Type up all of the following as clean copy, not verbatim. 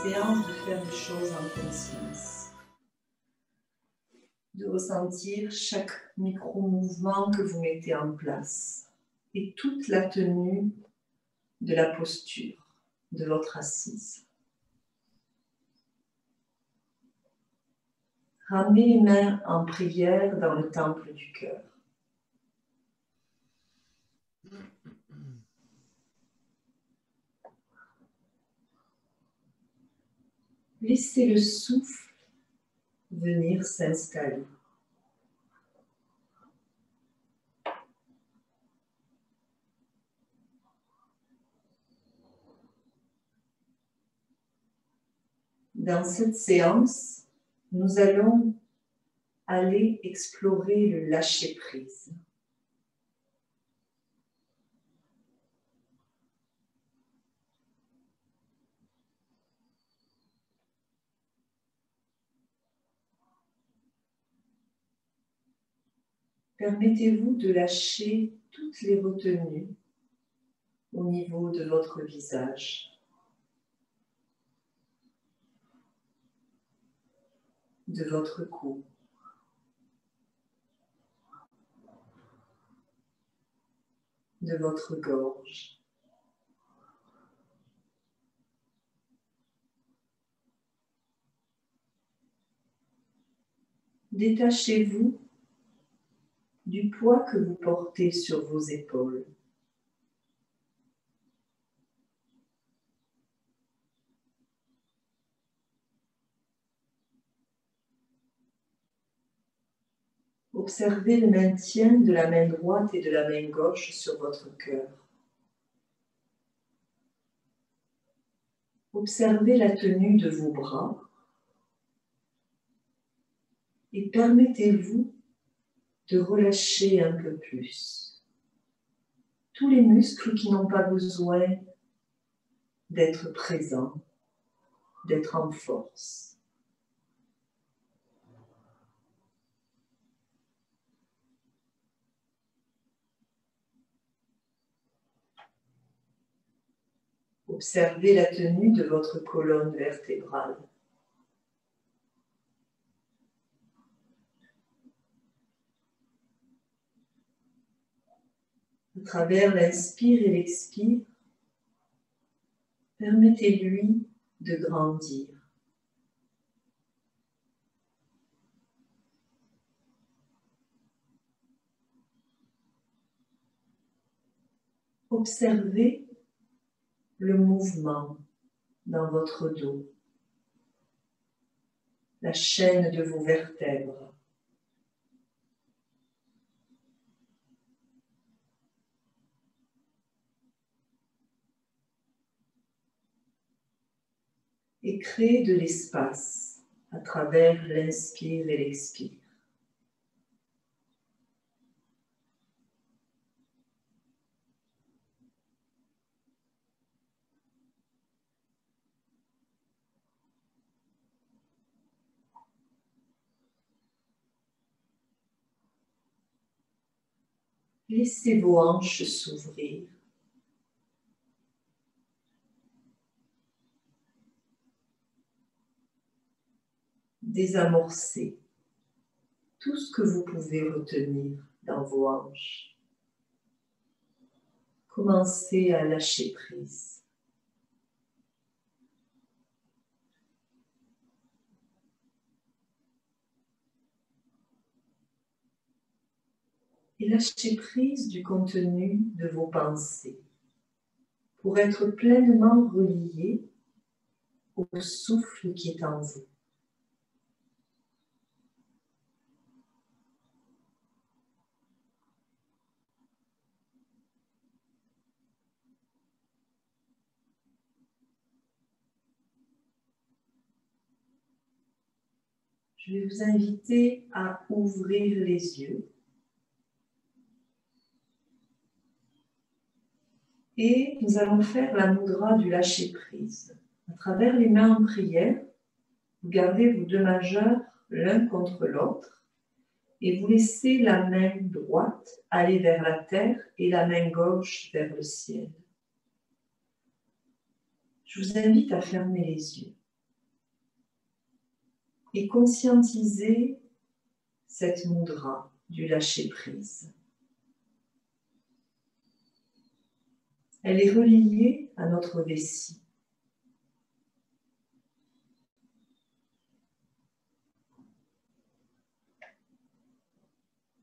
séance de faire les choses en conscience, de ressentir chaque micro-mouvement que vous mettez en place et toute la tenue de la posture de votre assise. Ramenez les mains en prière dans le temple du cœur. Laissez le souffle venir s'installer. Dans cette séance, nous allons aller explorer le lâcher-prise. Permettez-vous de lâcher toutes les retenues au niveau de votre visage, de votre cou, de votre gorge. Détachez-vous du poids que vous portez sur vos épaules. Observez le maintien de la main droite et de la main gauche sur votre cœur. Observez la tenue de vos bras et permettez-vous de relâcher un peu plus tous les muscles qui n'ont pas besoin d'être présents, d'être en force. Observez la tenue de votre colonne vertébrale. À travers l'inspire et l'expire, permettez-lui de grandir. Observez le mouvement dans votre dos, la chaîne de vos vertèbres. Et créez de l'espace à travers l'inspire et l'expire. Laissez vos hanches s'ouvrir. Désamorcez tout ce que vous pouvez retenir dans vos hanches. Commencez à lâcher prise. Et lâchez prise du contenu de vos pensées pour être pleinement relié au souffle qui est en vous. Je vais vous inviter à ouvrir les yeux et nous allons faire la mudra du lâcher-prise. À travers les mains en prière, vous gardez vos deux majeurs l'un contre l'autre et vous laissez la main droite aller vers la terre et la main gauche vers le ciel. Je vous invite à fermer les yeux et conscientisez cette mudra du lâcher-prise. Elle est reliée à notre vessie.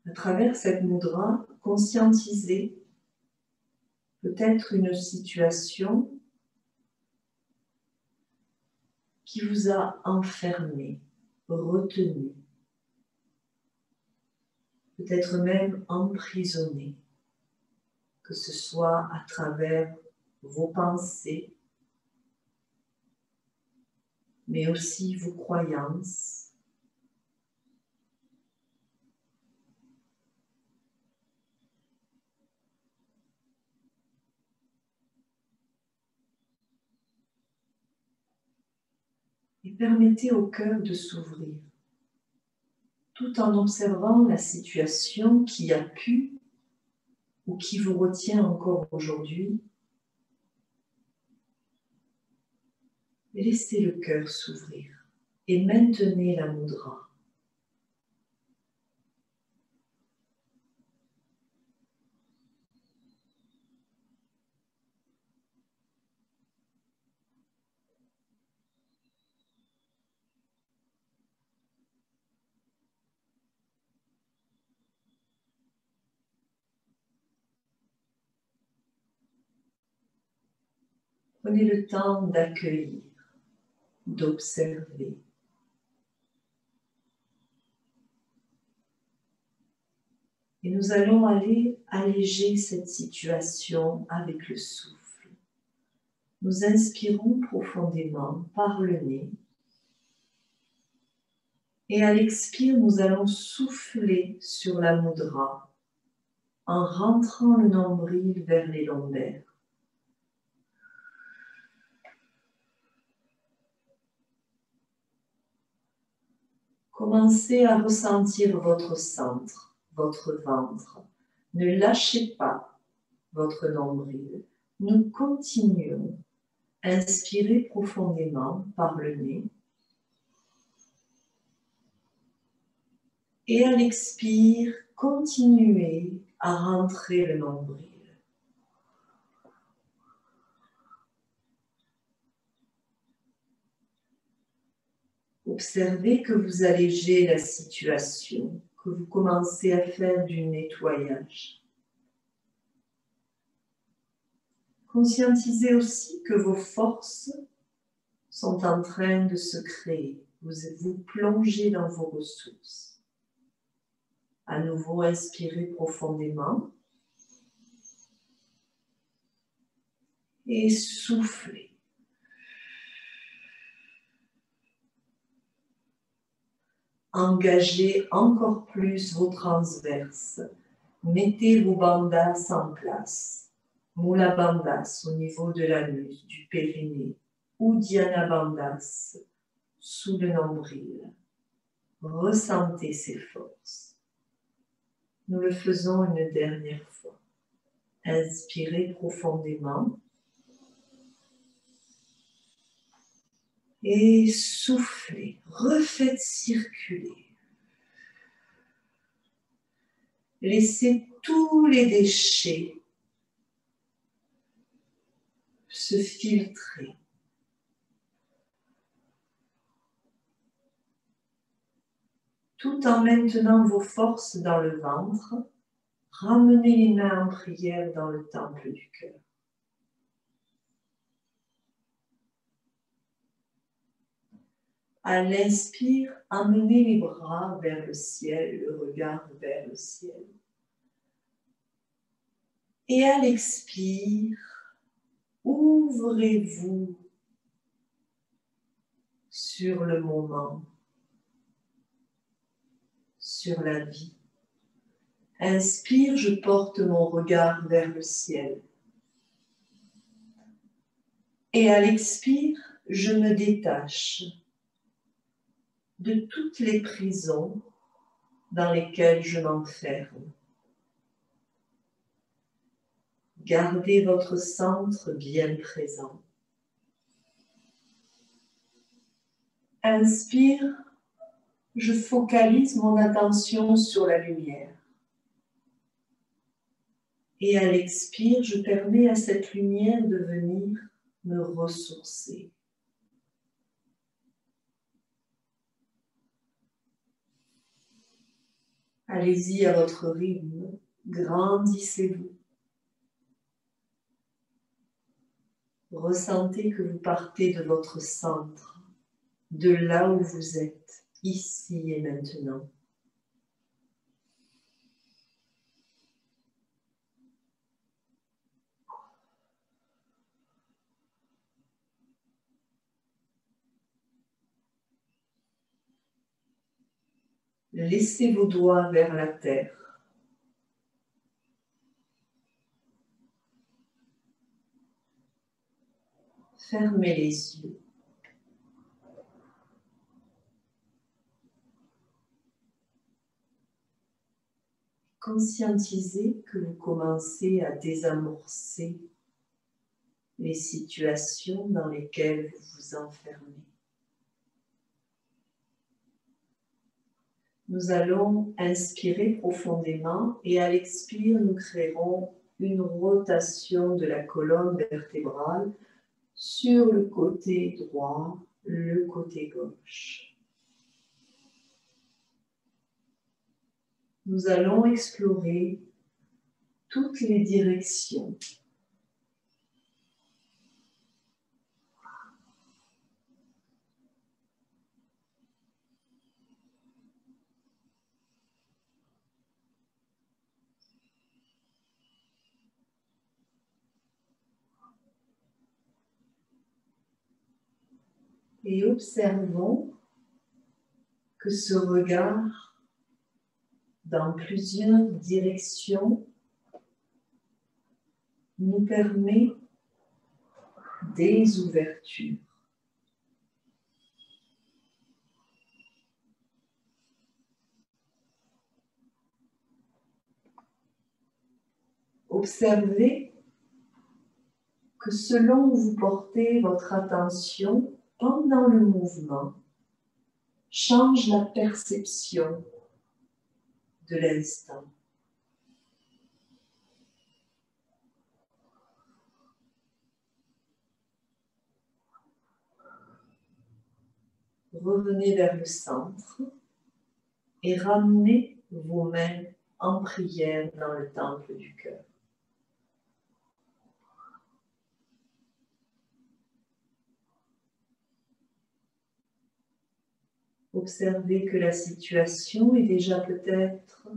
À travers cette mudra, conscientisez peut-être une situation qui vous a enfermé, retenu, peut-être même emprisonné, que ce soit à travers vos pensées, mais aussi vos croyances. Et permettez au cœur de s'ouvrir, tout en observant la situation qui a pu ou qui vous retient encore aujourd'hui. Laissez le cœur s'ouvrir et maintenez la mudra. Prenez le temps d'accueillir, d'observer. Et nous allons aller alléger cette situation avec le souffle. Nous inspirons profondément par le nez. Et à l'expire, nous allons souffler sur la mudra en rentrant le nombril vers les lombaires. Commencez à ressentir votre centre, votre ventre. Ne lâchez pas votre nombril. Nous continuons. Inspirez profondément par le nez. Et à l'expire, continuez à rentrer le nombril. Observez que vous allégez la situation, que vous commencez à faire du nettoyage. Conscientisez aussi que vos forces sont en train de se créer. Vous vous plongez dans vos ressources. À nouveau, inspirez profondément et soufflez. Engagez encore plus vos transverses. Mettez vos bandhas en place. Mula Bandhas au niveau de l'anus, du périnée, Uddiyana Bandhas sous le nombril. Ressentez ces forces. Nous le faisons une dernière fois. Inspirez profondément et soufflez. Refaites circuler. Laissez tous les déchets se filtrer. Tout en maintenant vos forces dans le ventre, ramenez les mains en prière dans le temple du cœur. À l'inspire, amenez les bras vers le ciel, le regard vers le ciel. Et à l'expire, ouvrez-vous sur le moment, sur la vie. Inspire, je porte mon regard vers le ciel. Et à l'expire, je me détache de toutes les prisons dans lesquelles je m'enferme. Gardez votre centre bien présent. Inspire, je focalise mon attention sur la lumière. Et à l'expire, je permets à cette lumière de venir me ressourcer. Allez-y à votre rythme, grandissez-vous. Ressentez que vous partez de votre centre, de là où vous êtes, ici et maintenant. Laissez vos doigts vers la terre. Fermez les yeux. Conscientisez que vous commencez à désamorcer les situations dans lesquelles vous vous enfermez. Nous allons inspirer profondément et à l'expire, nous créerons une rotation de la colonne vertébrale sur le côté droit, le côté gauche. Nous allons explorer toutes les directions. Et observons que ce regard dans plusieurs directions nous permet des ouvertures. Observez que selon où vous portez votre attention pendant le mouvement, change la perception de l'instant. Revenez vers le centre et ramenez vos mains en prière dans le temple du cœur. Observez que la situation est déjà peut-être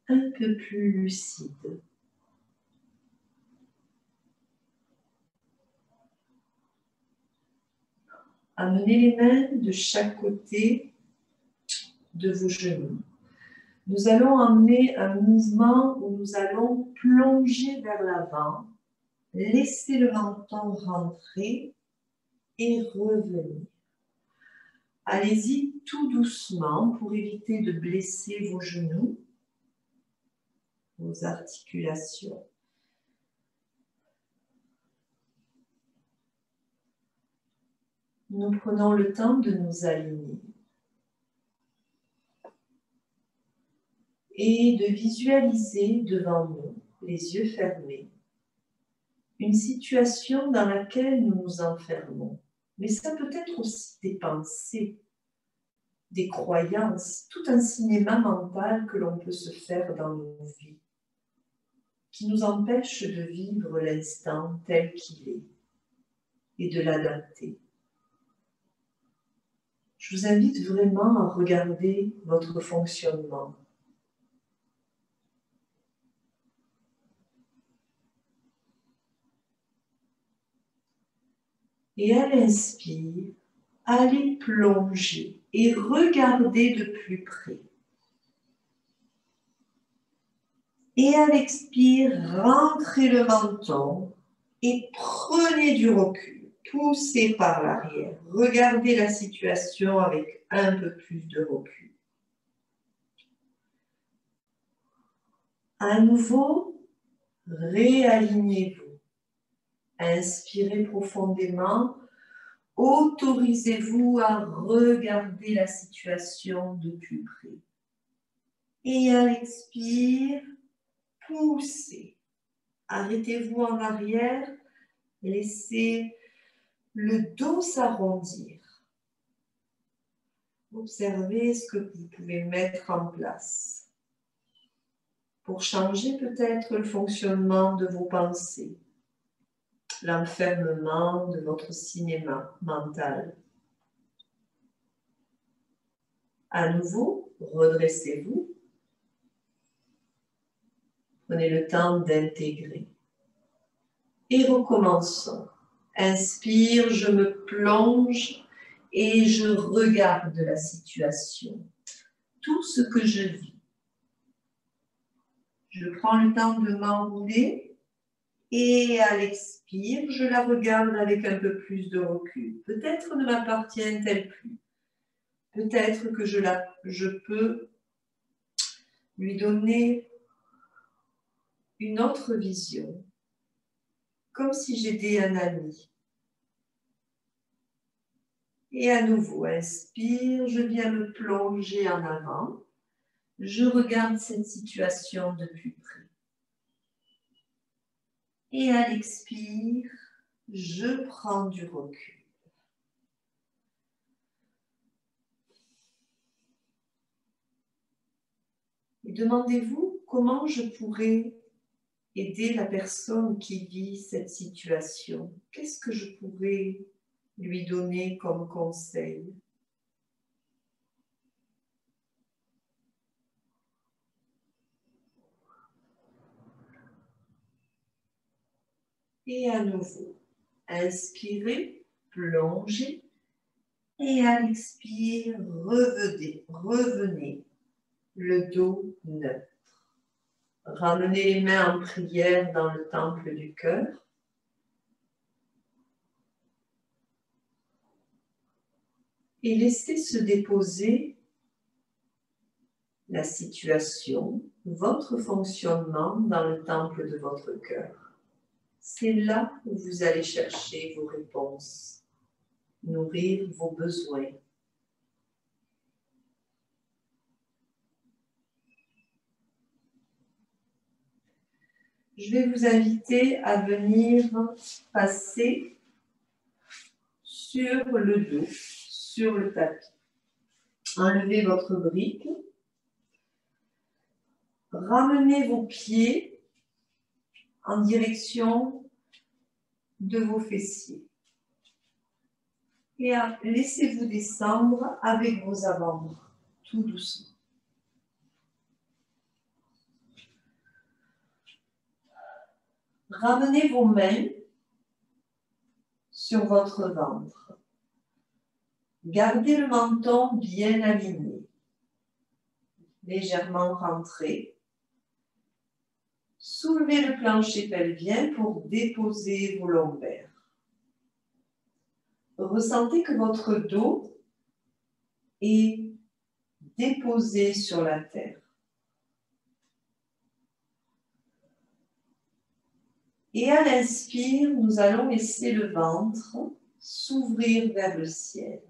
un peu plus lucide. Amenez les mains de chaque côté de vos genoux. Nous allons amener un mouvement où nous allons plonger vers l'avant, laisser le menton rentrer et revenir. Allez-y tout doucement pour éviter de blesser vos genoux, vos articulations. Nous prenons le temps de nous aligner et de visualiser devant nous, les yeux fermés, une situation dans laquelle nous nous enfermons. Mais ça peut être aussi des pensées, des croyances, tout un cinéma mental que l'on peut se faire dans nos vies, qui nous empêche de vivre l'instant tel qu'il est et de l'adapter. Je vous invite vraiment à regarder votre fonctionnement. Et à l'inspire, allez plonger et regardez de plus près. Et à l'expire, rentrez le menton et prenez du recul. Poussez par l'arrière. Regardez la situation avec un peu plus de recul. À nouveau, réalignez-vous. Inspirez profondément autorisez-vous à regarder la situation de plus près. Et à l'expire, poussez. Arrêtez-vous en arrière, laissez le dos s'arrondir. Observez ce que vous pouvez mettre en place pour changer peut-être le fonctionnement de vos pensées, l'enfermement de votre cinéma mental. À nouveau, redressez-vous. Prenez le temps d'intégrer. Et recommençons. Inspire, je me plonge et je regarde la situation. Tout ce que je vis. Je prends le temps de m'enrouler et à l'expire, je la regarde avec un peu plus de recul. Peut-être ne m'appartient-elle plus. Peut-être que je peux lui donner une autre vision, comme si j'étais un ami. Et à nouveau, inspire, je viens me plonger en avant. Je regarde cette situation de plus près. Et à l'expire, je prends du recul. Et demandez-vous comment je pourrais aider la personne qui vit cette situation. Qu'est-ce que je pourrais lui donner comme conseil? Et à nouveau, inspirez, plongez, et à l'expire, revenez, le dos neutre. Ramenez les mains en prière dans le temple du cœur. Et laissez se déposer la situation, votre fonctionnement dans le temple de votre cœur. C'est là où vous allez chercher vos réponses, nourrir vos besoins. Je vais vous inviter à venir passer sur le dos, sur le tapis. Enlevez votre brique. Ramenez vos pieds en direction de vos fessiers. Et laissez-vous descendre avec vos avant-bras, tout doucement. Ramenez vos mains sur votre ventre. Gardez le menton bien aligné, légèrement rentré. Soulevez le plancher pelvien pour déposer vos lombaires. Ressentez que votre dos est déposé sur la terre. Et à l'inspire, nous allons laisser le ventre s'ouvrir vers le ciel.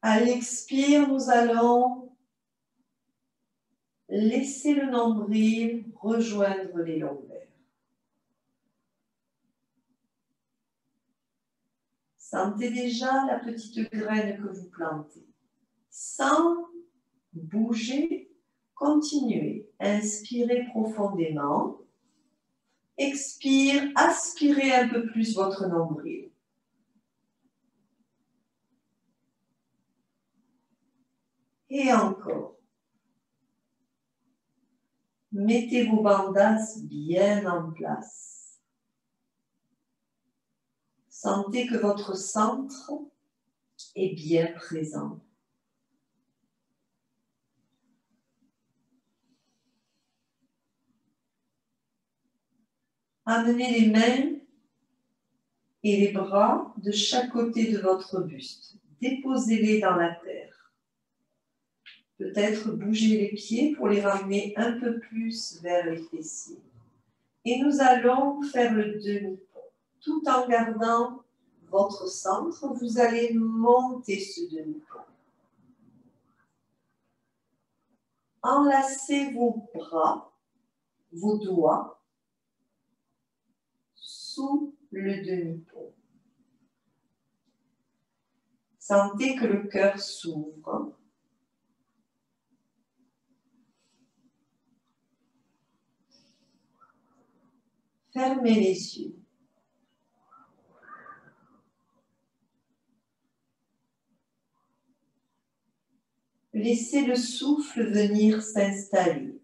À l'expire, nous allons laisser le nombril rejoindre les lombaires. Sentez déjà la petite graine que vous plantez. Sans bouger, continuez. Inspirez profondément. Expire, aspirez un peu plus votre nombril. Et encore. Mettez vos bandages bien en place. Sentez que votre centre est bien présent. Amenez les mains et les bras de chaque côté de votre buste. Déposez-les dans la terre. Peut-être bouger les pieds pour les ramener un peu plus vers les fessiers. Et nous allons faire le demi-pont. Tout en gardant votre centre, vous allez monter ce demi-pont. Enlacez vos bras, vos doigts, sous le demi-pont. Sentez que le cœur s'ouvre. Fermez les yeux. Laissez le souffle venir s'installer.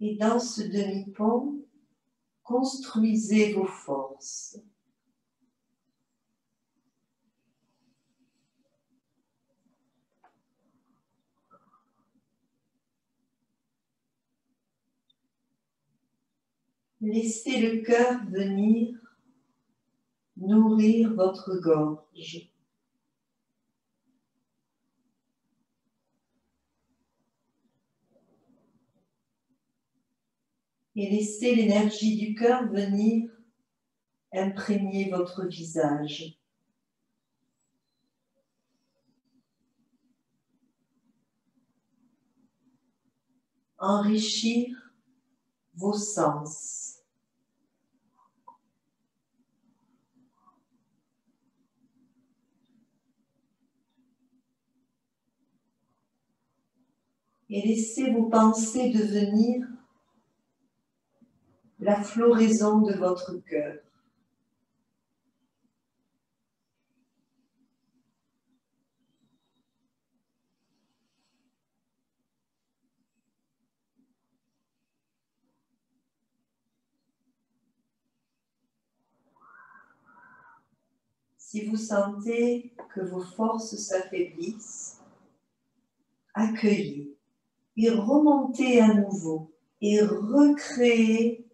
Et dans ce demi-pont, construisez vos forces. Laissez le cœur venir nourrir votre gorge. Et laissez l'énergie du cœur venir imprégner votre visage. Enrichir vos sens. Et laissez vos pensées devenir la floraison de votre cœur. Si vous sentez que vos forces s'affaiblissent, accueillez et remontez à nouveau et recréez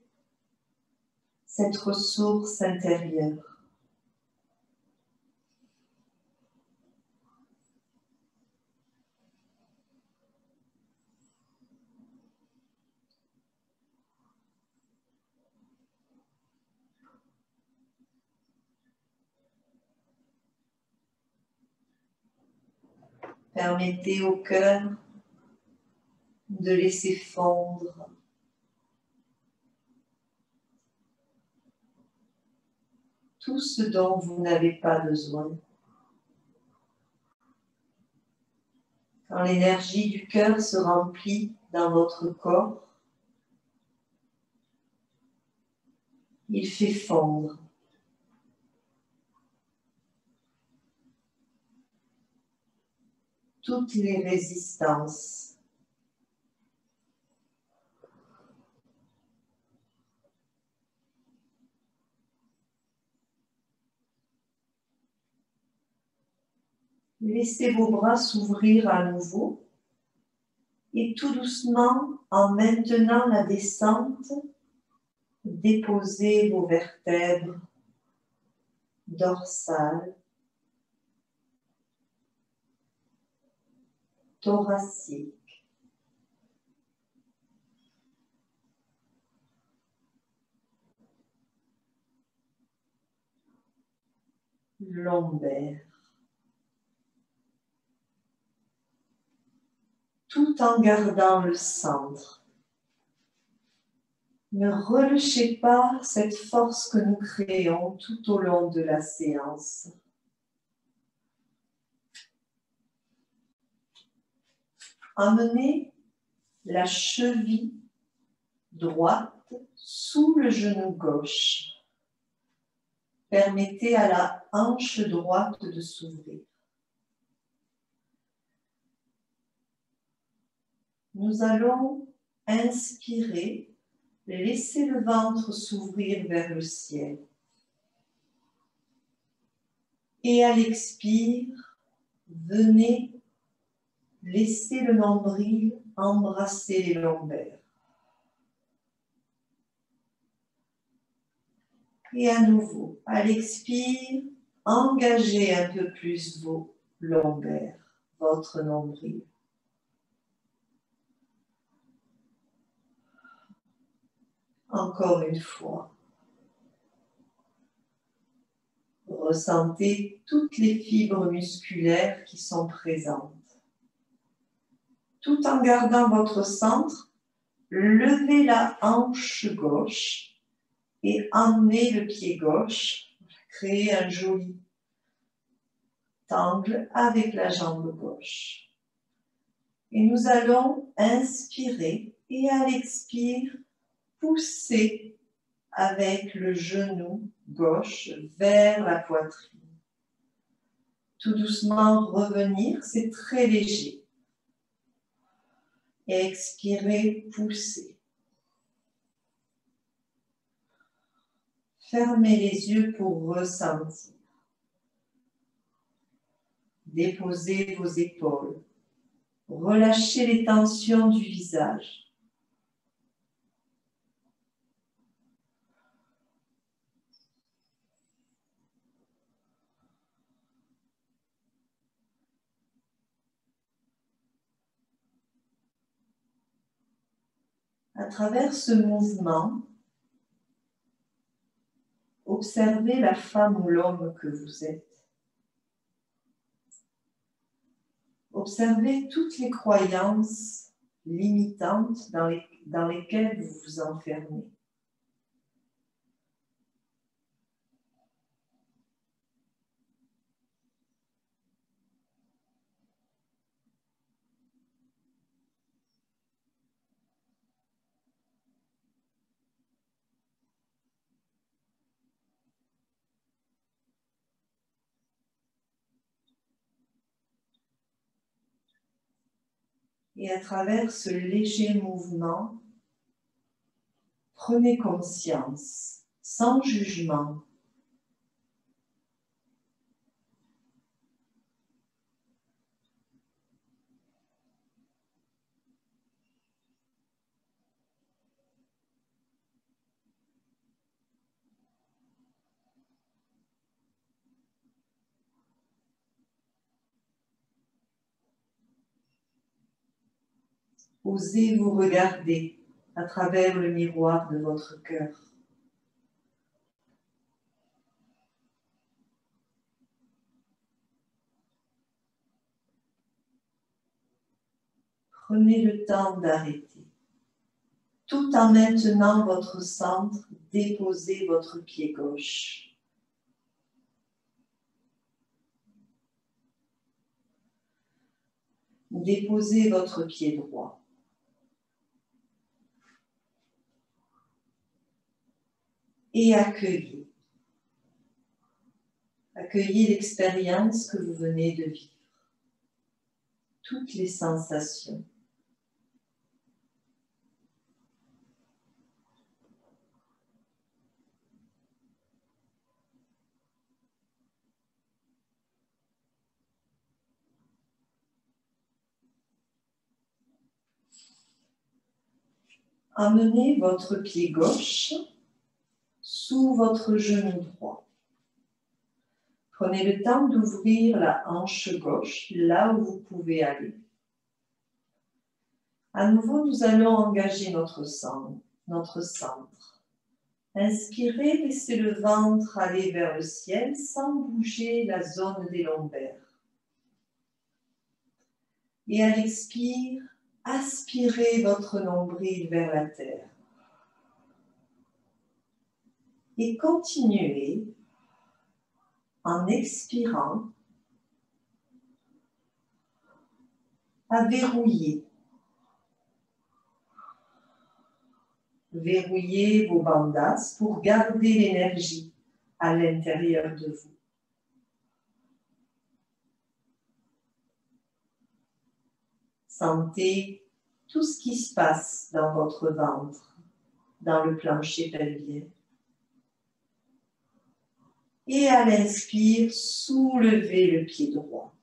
cette ressource intérieure. Permettez au cœur de laisser fondre tout ce dont vous n'avez pas besoin. Quand l'énergie du cœur se remplit dans votre corps, il fait fondre toutes les résistances. Laissez vos bras s'ouvrir à nouveau et tout doucement, en maintenant la descente, déposez vos vertèbres dorsales, thoraciques, lombaires, tout en gardant le centre. Ne relâchez pas cette force que nous créons tout au long de la séance. Amenez la cheville droite sous le genou gauche. Permettez à la hanche droite de s'ouvrir. Nous allons inspirer, laisser le ventre s'ouvrir vers le ciel. Et à l'expire, venez laisser le nombril embrasser les lombaires. Et à nouveau, à l'expire, engagez un peu plus vos lombaires, votre nombril. Encore une fois. Ressentez toutes les fibres musculaires qui sont présentes. Tout en gardant votre centre, levez la hanche gauche et emmenez le pied gauche. Créez un joli angle avec la jambe gauche. Et nous allons inspirer et à l'expire, pousser avec le genou gauche vers la poitrine. Tout doucement revenir, c'est très léger. Et expirez, poussez. Fermez les yeux pour ressentir. Déposez vos épaules. Relâchez les tensions du visage. À travers ce mouvement, observez la femme ou l'homme que vous êtes. Observez toutes les croyances limitantes dans lesquelles vous vous enfermez. Et à travers ce léger mouvement, prenez conscience, sans jugement, osez vous regarder à travers le miroir de votre cœur. Prenez le temps d'arrêter. Tout en maintenant votre centre, déposez votre pied gauche. Déposez votre pied droit. Et accueillez. Accueillez l'expérience que vous venez de vivre. Toutes les sensations. Amenez votre pied gauche sous votre genou droit. Prenez le temps d'ouvrir la hanche gauche là où vous pouvez aller. À nouveau, nous allons engager notre centre. Inspirez, laissez le ventre aller vers le ciel sans bouger la zone des lombaires. Et à l'expire, aspirez votre nombril vers la terre. Et continuez en expirant à verrouiller. Verrouillez vos bandas pour garder l'énergie à l'intérieur de vous. Sentez tout ce qui se passe dans votre ventre, dans le plancher pelvien. Et à l'inspire, soulevez le pied droit.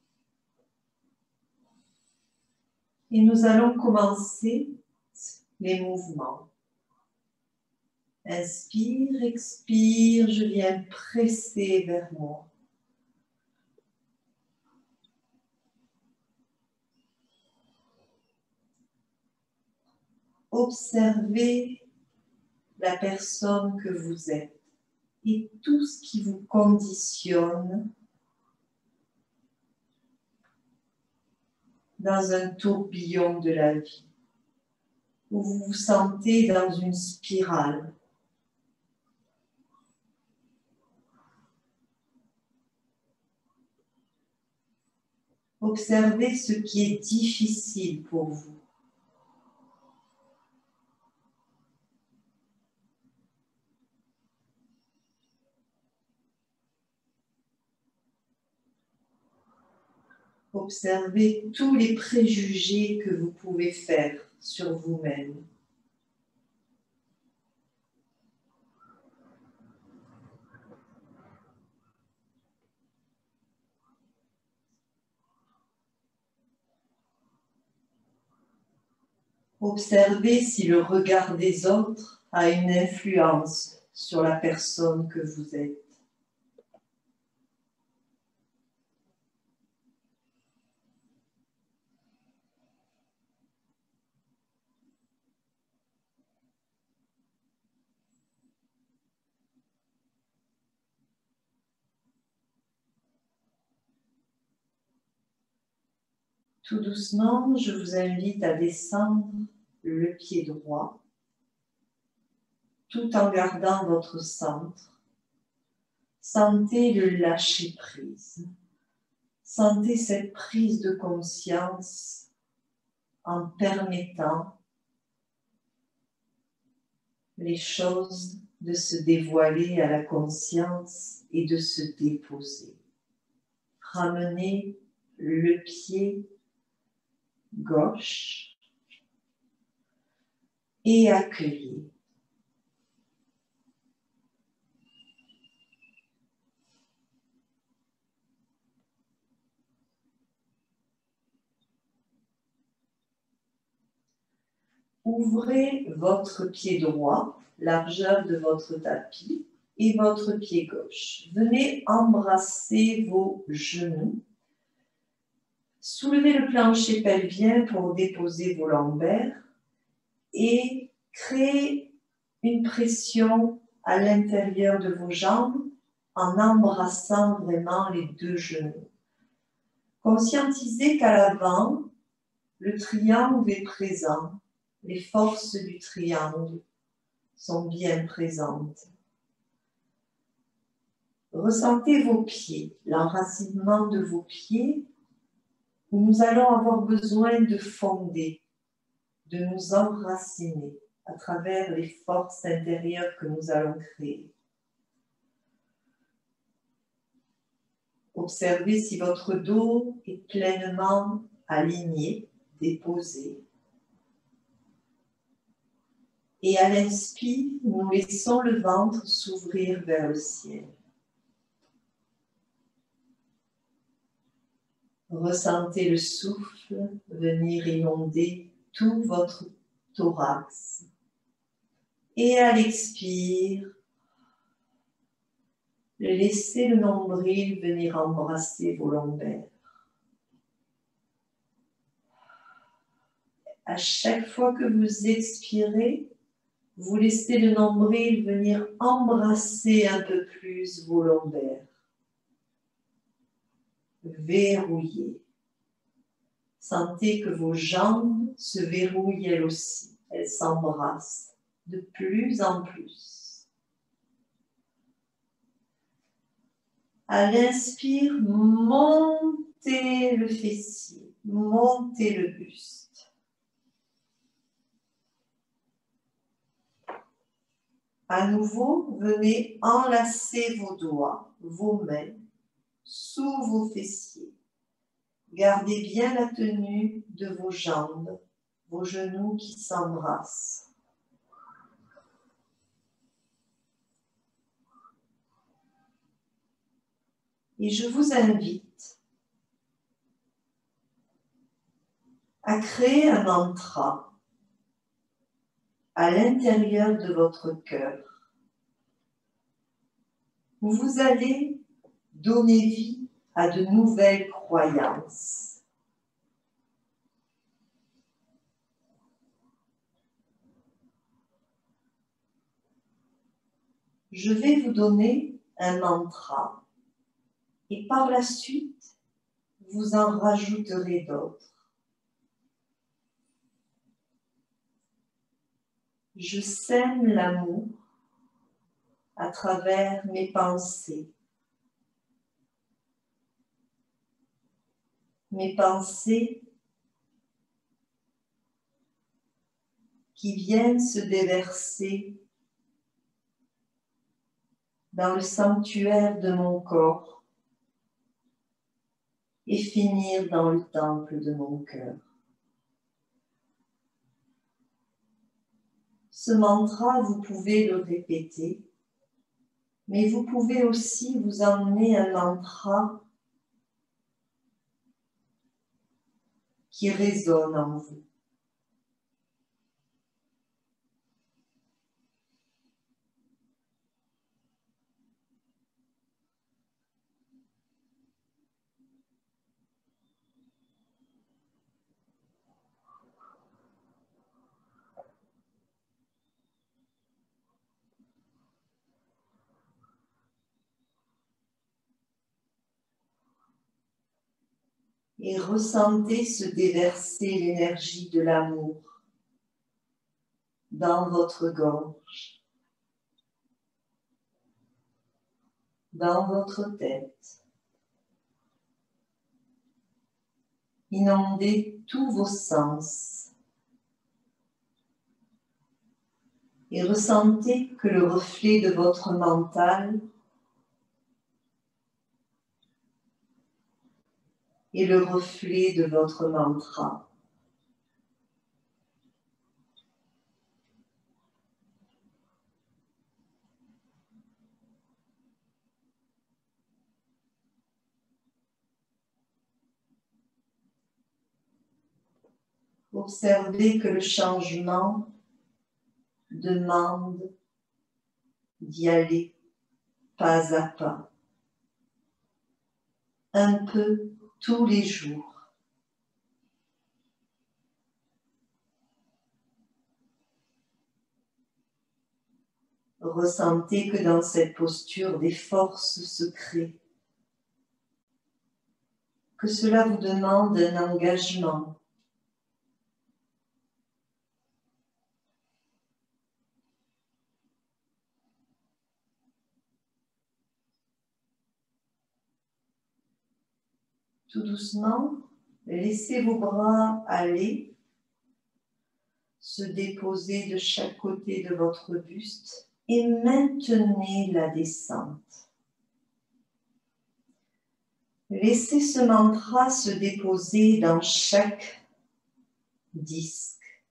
Et nous allons commencer les mouvements. Inspire, expire, je viens presser vers moi. Observez la personne que vous êtes et tout ce qui vous conditionne dans un tourbillon de la vie, où vous vous sentez dans une spirale. Observez ce qui est difficile pour vous. Observez tous les préjugés que vous pouvez faire sur vous-même. Observez si le regard des autres a une influence sur la personne que vous êtes. Tout doucement, je vous invite à descendre le pied droit, tout en gardant votre centre. Sentez le lâcher-prise. Sentez cette prise de conscience en permettant les choses de se dévoiler à la conscience et de se déposer. Ramenez le pied gauche et accueillez. Ouvrez votre pied droit, largeur de votre tapis, et votre pied gauche. Venez embrasser vos genoux. Soulevez le plancher pelvien pour déposer vos lombaires et créez une pression à l'intérieur de vos jambes en embrassant vraiment les deux genoux. Conscientisez qu'à l'avant, le triangle est présent. Les forces du triangle sont bien présentes. Ressentez vos pieds, l'enracinement de vos pieds, où nous allons avoir besoin de fonder, de nous enraciner à travers les forces intérieures que nous allons créer. Observez si votre dos est pleinement aligné, déposé. Et à l'inspire, nous laissons le ventre s'ouvrir vers le ciel. Ressentez le souffle venir inonder tout votre thorax. Et à l'expire, laissez le nombril venir embrasser vos lombaires. À chaque fois que vous expirez, vous laissez le nombril venir embrasser un peu plus vos lombaires. Verrouillez. Sentez que vos jambes se verrouillent elles aussi. Elles s'embrassent de plus en plus. À l'inspire, montez le fessier, montez le buste. À nouveau, venez enlacer vos doigts, vos mains, sous vos fessiers. Gardez bien la tenue de vos jambes, vos genoux qui s'embrassent. Et je vous invite à créer un mantra à l'intérieur de votre cœur, où vous allez donner vie à de nouvelles croyances. Je vais vous donner un mantra et par la suite, vous en rajouterez d'autres. Je sème l'amour à travers mes pensées. Mes pensées qui viennent se déverser dans le sanctuaire de mon corps et finir dans le temple de mon cœur. Ce mantra, vous pouvez le répéter, mais vous pouvez aussi vous emmener un mantra qui résonne en vous. Et ressentez se déverser l'énergie de l'amour dans votre gorge, dans votre tête. Inondez tous vos sens et ressentez que le reflet de votre mental est le reflet de votre mantra. Observez que le changement demande d'y aller pas à pas, un peu tous les jours. Ressentez que dans cette posture, des forces se créent, que cela vous demande un engagement. Tout doucement, laissez vos bras aller, se déposer de chaque côté de votre buste et maintenez la descente. Laissez ce mantra se déposer dans chaque disque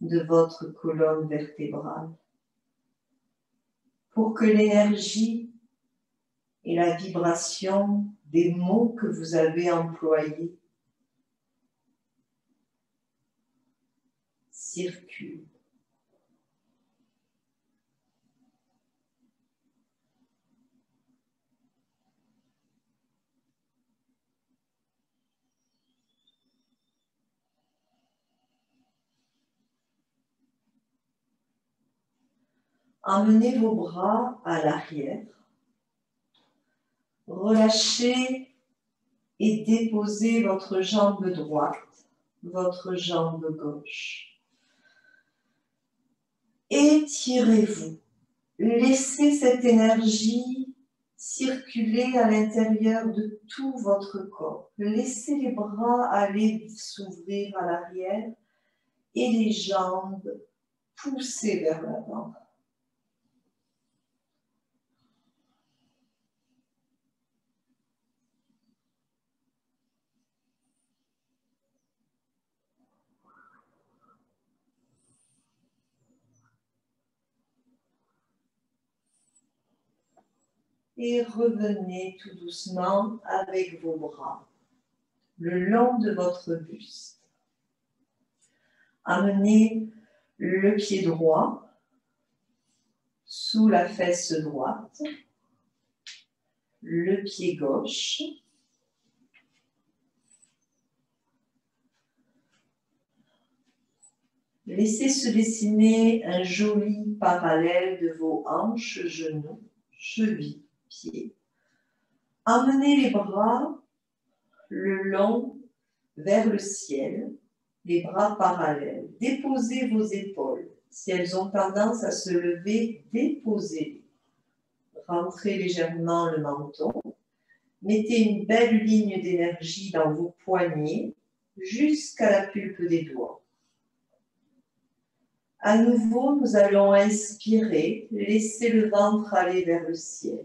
de votre colonne vertébrale pour que l'énergie et la vibration des mots que vous avez employés circulent. Emmenez vos bras à l'arrière, relâchez et déposez votre jambe droite, votre jambe gauche. Étirez-vous, laissez cette énergie circuler à l'intérieur de tout votre corps. Laissez les bras aller s'ouvrir à l'arrière et les jambes pousser vers l'avant. Et revenez tout doucement avec vos bras le long de votre buste. Amenez le pied droit sous la fesse droite, le pied gauche, Laissez se dessiner un joli parallèle de vos hanches, genoux, chevilles, pieds. Amenez les bras le long vers le ciel, les bras parallèles. Déposez vos épaules. Si elles ont tendance à se lever, déposez-les. Rentrez légèrement le menton. Mettez une belle ligne d'énergie dans vos poignets jusqu'à la pulpe des doigts. À nouveau, nous allons inspirer, laisser le ventre aller vers le ciel.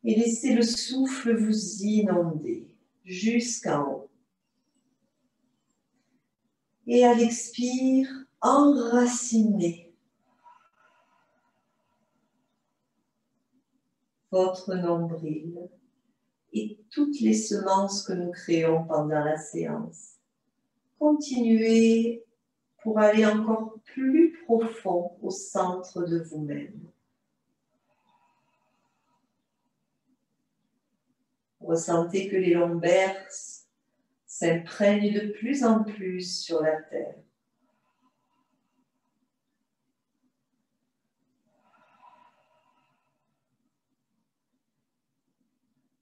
Et laissez le souffle vous inonder jusqu'en haut. Et à l'expire, enracinez votre nombril et toutes les semences que nous créons pendant la séance. Continuez pour aller encore plus profond au centre de vous-même. Ressentez que les lombaires s'imprègnent de plus en plus sur la terre.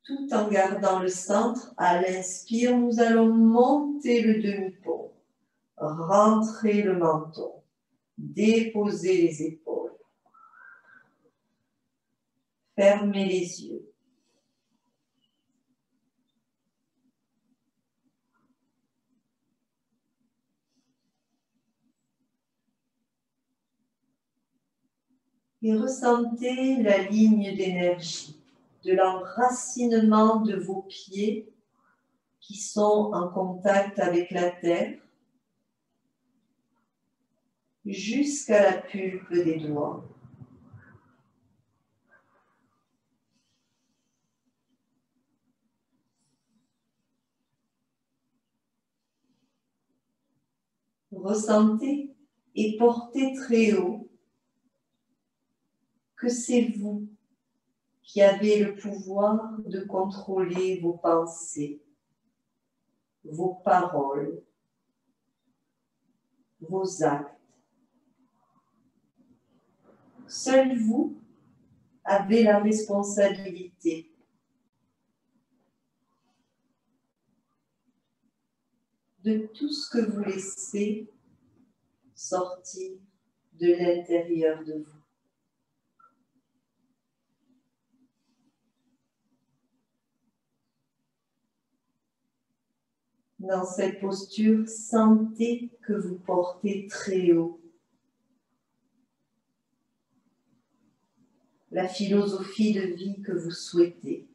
Tout en gardant le centre, à l'inspire, nous allons monter le demi-pont, rentrer le menton, déposer les épaules, fermez les yeux. Et ressentez la ligne d'énergie de l'enracinement de vos pieds qui sont en contact avec la terre jusqu'à la pulpe des doigts. Ressentez et portez très haut que c'est vous qui avez le pouvoir de contrôler vos pensées, vos paroles, vos actes. Seul vous avez la responsabilité de tout ce que vous laissez sortir de l'intérieur de vous. Dans cette posture, sentez que vous portez très haut la philosophie de vie que vous souhaitez.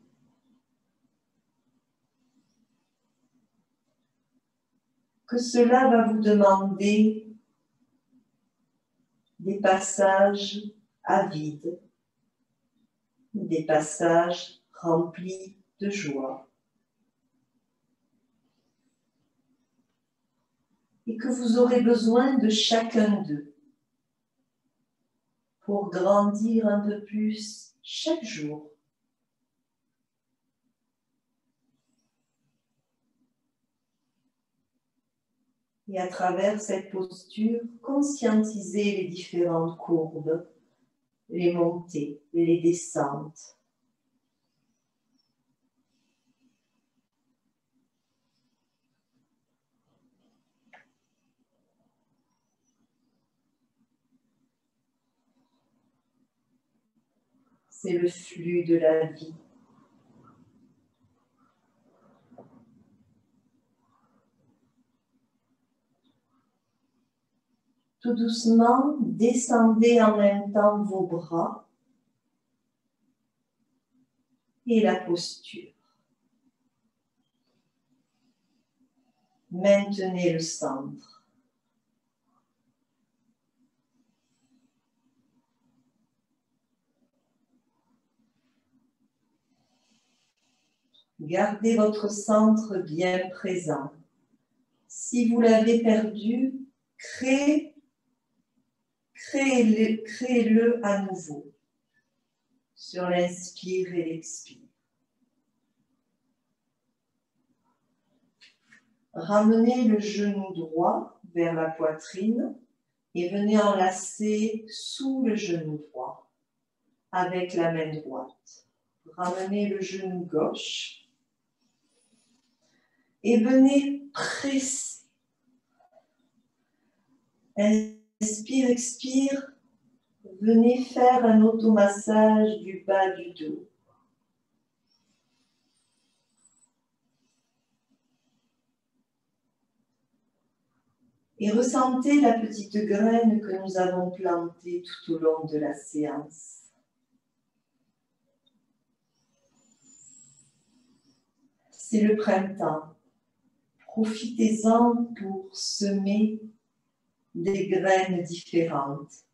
Que cela va vous demander des passages à vide, des passages remplis de joie. Et que vous aurez besoin de chacun d'eux pour grandir un peu plus chaque jour. Et à travers cette posture, conscientisez les différentes courbes, les montées et les descentes. C'est le flux de la vie. Tout doucement, descendez en même temps vos bras et la posture. Maintenez le centre. Gardez votre centre bien présent. Si vous l'avez perdu, créez-le à nouveau sur l'inspire et l'expire. Ramenez le genou droit vers la poitrine et venez enlacer sous le genou droit avec la main droite. Ramenez le genou gauche et venez presser. Inspire, expire. Venez faire un automassage du bas du dos. Et ressentez la petite graine que nous avons plantée tout au long de la séance. C'est le printemps. Profitez-en pour semer des graines différentes,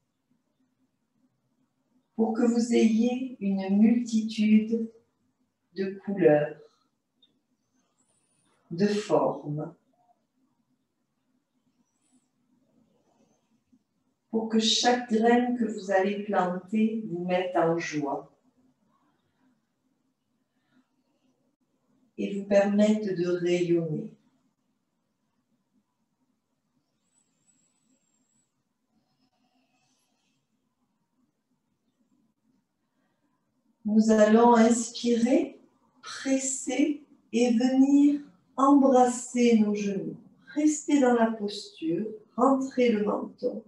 pour que vous ayez une multitude de couleurs, de formes, pour que chaque graine que vous allez planter vous mette en joie et vous permette de rayonner. Nous allons inspirer, presser et venir embrasser nos genoux. Restez dans la posture, rentrez le menton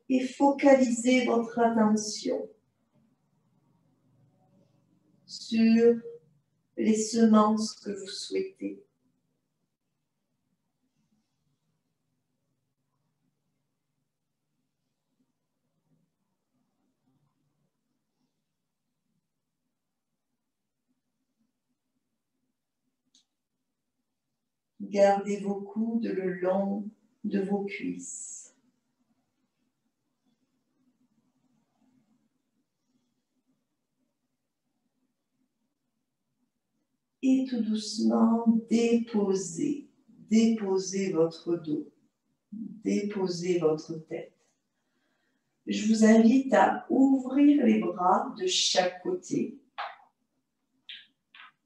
et focalisez votre attention sur les semences que vous souhaitez. Gardez vos coudes le long de vos cuisses. Et tout doucement, déposez votre dos, déposez votre tête. Je vous invite à ouvrir les bras de chaque côté.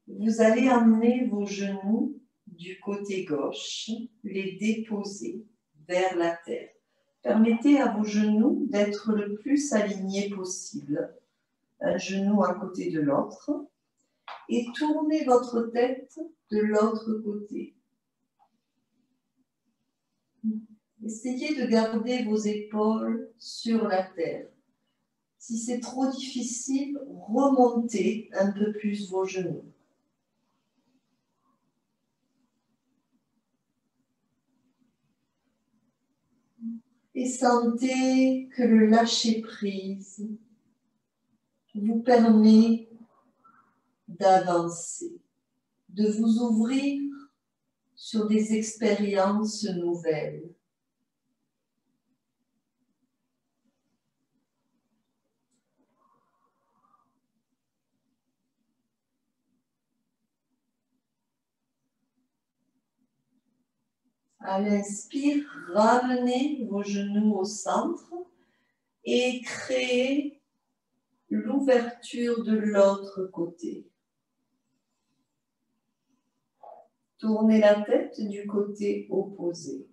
Vous allez emmener vos genoux du côté gauche, les déposer vers la terre. Permettez à vos genoux d'être le plus alignés possible, un genou à côté de l'autre, et tournez votre tête de l'autre côté. Essayez de garder vos épaules sur la terre. Si c'est trop difficile, remontez un peu plus vos genoux. Et sentez que le lâcher-prise vous permet d'avancer, de vous ouvrir sur des expériences nouvelles. À l'inspire, ramenez vos genoux au centre et créez l'ouverture de l'autre côté. Tournez la tête du côté opposé.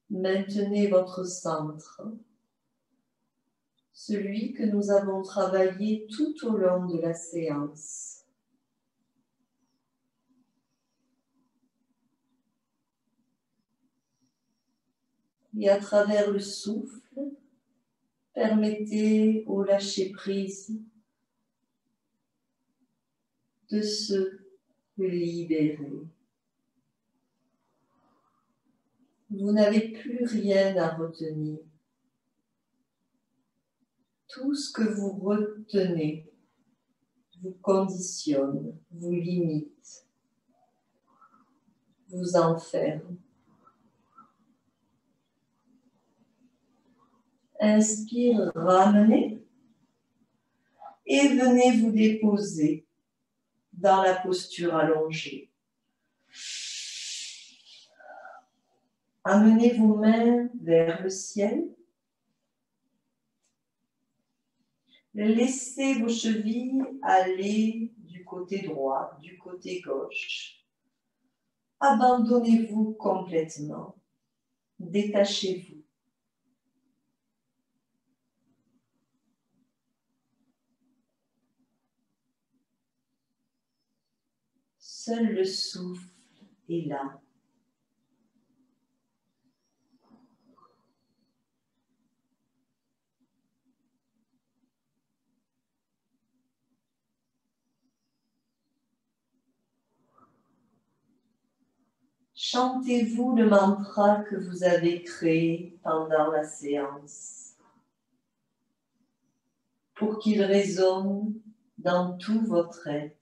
Maintenez votre centre, celui que nous avons travaillé tout au long de la séance. Et à travers le souffle, permettez au lâcher-prise de se libérer. Vous n'avez plus rien à retenir. Tout ce que vous retenez vous conditionne, vous limite, vous enferme. Inspire, ramenez et venez vous déposer dans la posture allongée. Amenez vos mains vers le ciel. Laissez vos chevilles aller du côté droit, du côté gauche. Abandonnez-vous complètement. Détachez-vous. Seul le souffle est là. Chantez-vous le mantra que vous avez créé pendant la séance pour qu'il résonne dans tout votre être.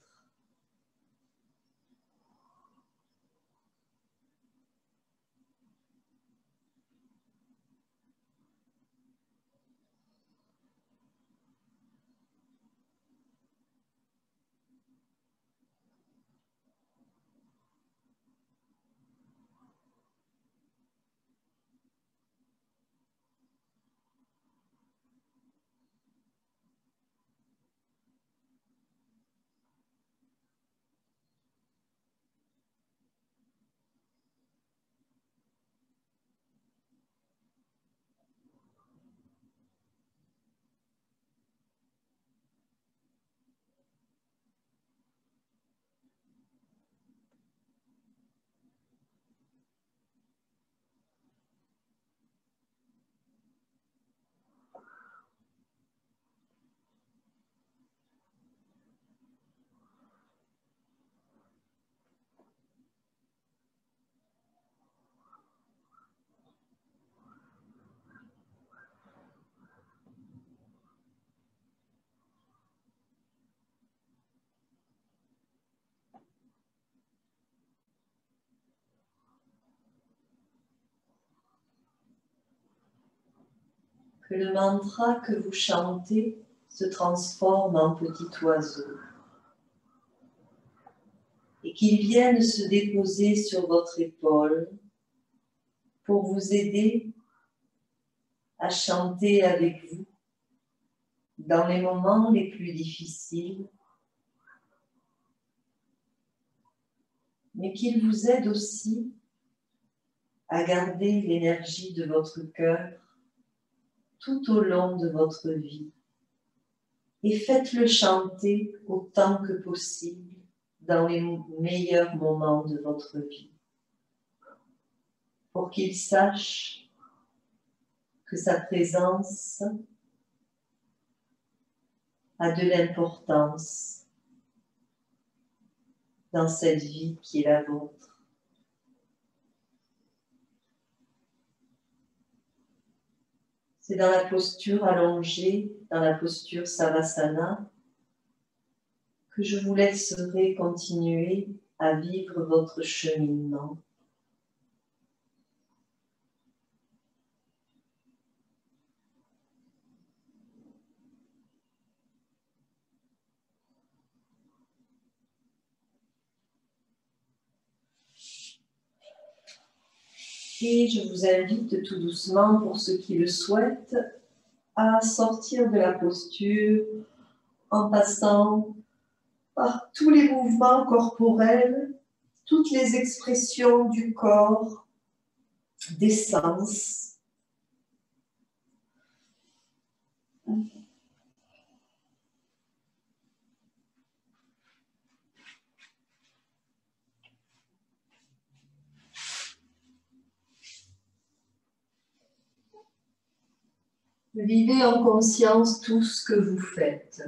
Que le mantra que vous chantez se transforme en petit oiseau et qu'il vienne se déposer sur votre épaule pour vous aider à chanter avec vous dans les moments les plus difficiles, mais qu'il vous aide aussi à garder l'énergie de votre cœur tout au long de votre vie. Et faites-le chanter autant que possible dans les meilleurs moments de votre vie, pour qu'il sache que sa présence a de l'importance dans cette vie qui est la vôtre. C'est dans la posture allongée, dans la posture Savasana, que je vous laisserai continuer à vivre votre cheminement. Et je vous invite tout doucement, pour ceux qui le souhaitent, à sortir de la posture en passant par tous les mouvements corporels, toutes les expressions du corps, des sens. Vivez en conscience tout ce que vous faites.